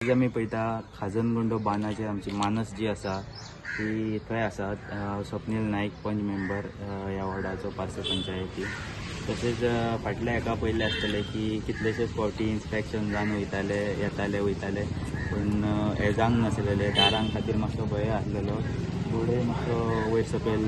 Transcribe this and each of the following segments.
आज आमी पळयता खाजनगुंडो बांदाचेर आमची मानस जी आसा ती थंय आसात। स्वप्नील नाईक पंच मेंबर ह्या वॉर्डाचो पार्सल पंचायती। तशेंच फाटल्या हेका पयले आसतले की कितलेशेच फावटी इन्स्पेक्शन जावन येताले वयताले, पण हे जावंक नासलेले। दारां खातीर मातसो भंय आसलेलो, फुडें मातसो वयर सकयल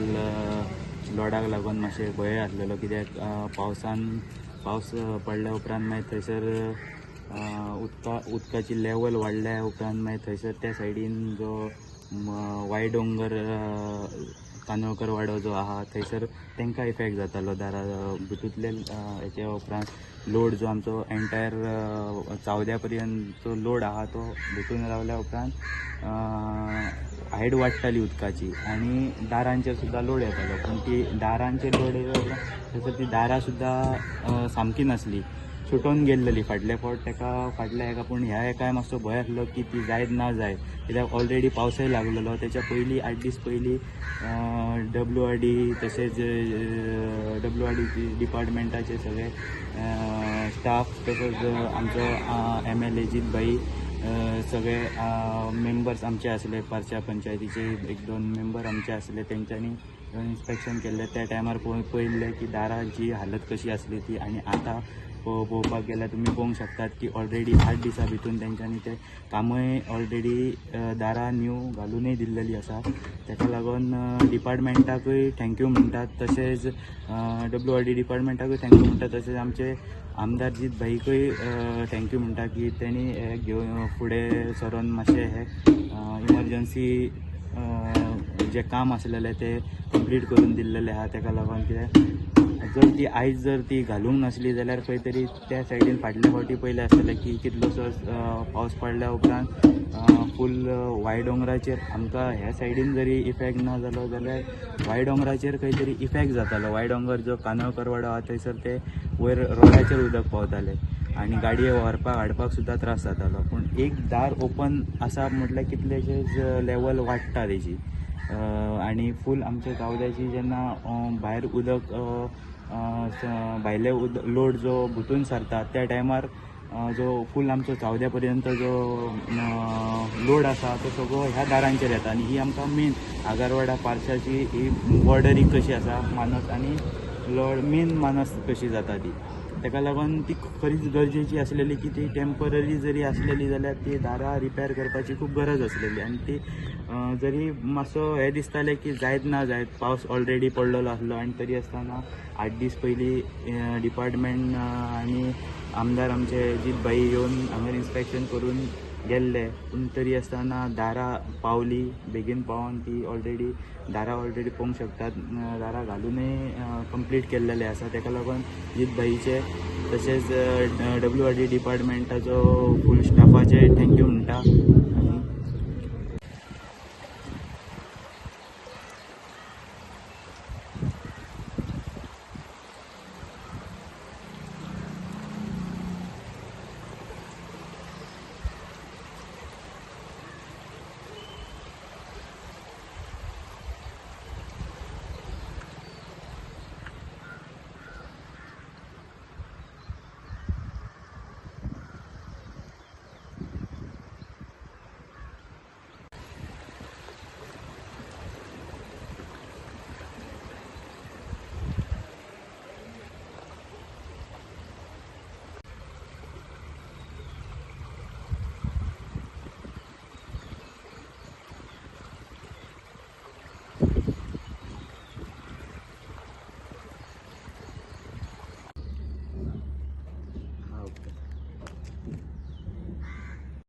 लोडाक लागून मातशें भंय आसलेलो, कित्याक पावस पडल्या उपरांत मागीर थंयसर उदकाची लेवल वाडल्या उपरांत मागीर थंयसर त्या सायडीन जो वायडोंगर कांदोळकर वाडो जो आहा थंयसर तांकां इफेक्ट जातालो। दारा भितूतले हेच्या उपरांत लोड जो आमचो एंटायर चावद्या पर्यंतचो लोड आहा तो भितून रावल्या उपरांत हायट वाडटाली उदकाची आनी दारांचेर सुद्दां लोड येतालो। पण ती दारांचेर लोड येता थंयसर ती दारां सुद्दां सामकी नासली, सुटोन गेल्लेली फाटल्या फावट ताका फाटल्या हेका। पूण ह्या हेका मातसो भंय आसलो की ती जायत ना जायत, कित्याक ऑलरेडी पावसय लागलेलो। त्याच्या पयलीं 8 दीस पयलीं WRD तशेंच WRD डिपार्टमेंटाचे सगळे स्टाफ, तसोच आमचो MLA जीत भाई, सगळे मेंबर्स आमचे आसले, पार्शा पंचायतीचे 1-2 मेंबर आमचे आसले, तेंच्यांनी इन्स्पेक्शन केल्ले। त्या टायमार पळयल्ले की दाराची हालत कशी आसली ती। आनी आतां पळोवपाक गेल्यार तुमी पळोवंक शकतात की ऑलरेडी 8 दिसां भितून तेंच्यांनी ते कामय ऑलरेडी दारां न्यू घालूनय दिल्लेली आसा। ताका लागून डिपार्टमेंटाकूय थँक्यू म्हणटात, तशेंच WRD डिपार्टमेंटाकूय थँक्यू म्हणटात, तशेंच आमचे आमदार जीत भाईकूय थँक्यू म्हणटा की तेणी हे घेवन फुडें सरोन मातशें हे इमर्जन्सी जे काम आसलेले ते कंप्लीट करून दिल्लेले आहा। ताका लागून कितें जर ती आयज जर ती घालूंक नासली जाल्यार खंय तरी त्या सायडीन फाटल्या फावटी पयले आसतले की कितलोसोच पावस पडल्या उपरांत फूल वायडोंगराचेर आमकां ह्या सायडीन जरी इफेक्ट ना जालो जाल्यार वायडोंगराचेर खंय तरी इफेक्ट जातालो। वायडोंगर जो कांदोळकर वाडो आहा थंयसर ते वयर रोडाचेर उदक पावताले आनी गाडये व्हरपाक हाडपाक सुद्दां त्रास जातालो। पूण एक दार ओपन आसा म्हटल्यार कितलेशेच लेवल वाडटा तेजी, आनी फूल आमच्या चावद्याची जेन्ना भायर उदक भायले लोड जो भितून सरता त्या टायमार जो फूल आमचो चावद्या पर्यंत जो लोड आसा तो सगळो ह्या दारांचेर येता। आनी ही आमकां मेन आगारवाडा पार्शाची ही बॉर्डरीक कशी आसा मानस, आनी मेन मानस कशी जाता ती। ताका लागून ती खरीच गरजेची आसलेली की ती टेम्पररी जरी आसलेली जाल्यार ती दारां रिपेर करपाची खूब गरज आसलेली। आनी ती जरी मातसो हे दिसतालें की जायत ना जायत, पावस ऑलरेडी पडलेलो आसलो आनी तरी आसतना 8 दीस पयलीं डिपार्टमेंट आनी आमदार आमचे जीत भाई येवन हांगा इन्स्पेक्शन करून गेल्ले। पूण तरी आसतना दारां पावली, बेगीन पावोन ती दारां ऑलरेडी पळोवंक शकतात, दारां घालूनय कंप्लीट केल्लेले आसा। ताका लागून जीत भाईचे तशेंच WRD डिपार्टमेंटाचो फूल स्टाफाचे थँक्यू म्हणटा।